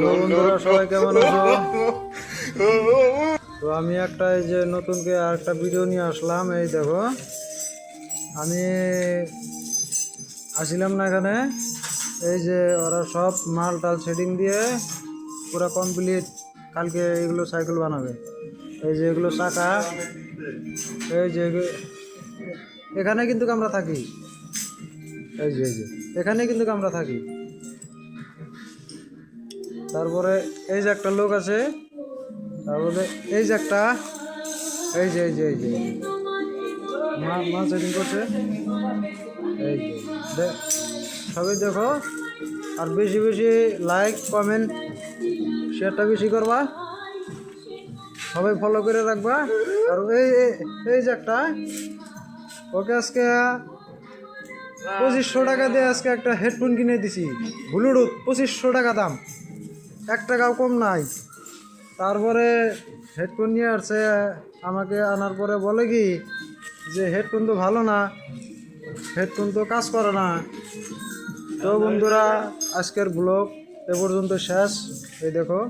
বন্ধুরা সবাই কেমন আছো? তো আমি একটা এই যে নতুনকে আর একটা ভিডিও নিয়ে আসলাম। এই দেখো, আমি আসিলাম না এখানে। এই যে ওরা সব মাল টাল সেটিং দিয়ে পুরো কমপ্লিট। কালকে এগুলো সাইকেল বানাবে। এই যে এগুলো চাকা, এই যে এখানে কিন্তু আমরা থাকি। এই যে এখানে কিন্তু আমরা থাকি। তারপরে এই যে একটা লোক আছে, তারপরে এই যে একটা, এই যে মাল সেটিং করছে। এই যে সবাই দেখো, আর বেশি বেশি লাইক কমেন্ট শেয়ারটা বেশি করবা, সবাই ফলো করে রাখবা। আর এই যে একটা, ওকে আজকে 2500 টাকা দিয়ে আজকে একটা হেডফোন কিনে দিছি, ব্লুটুথ 2500 টাকা দাম, 1 টাকাও কম নাই। তারপরে হেডফোন নিয়ে আসছে আমাকে, আনার পরে বলে কি যে হেডফোন তো ভালো না, হেডফোন তো কাজ করে না। তো বন্ধুরা, আজকের ব্লগ এ পর্যন্ত শেষ। এই দেখো।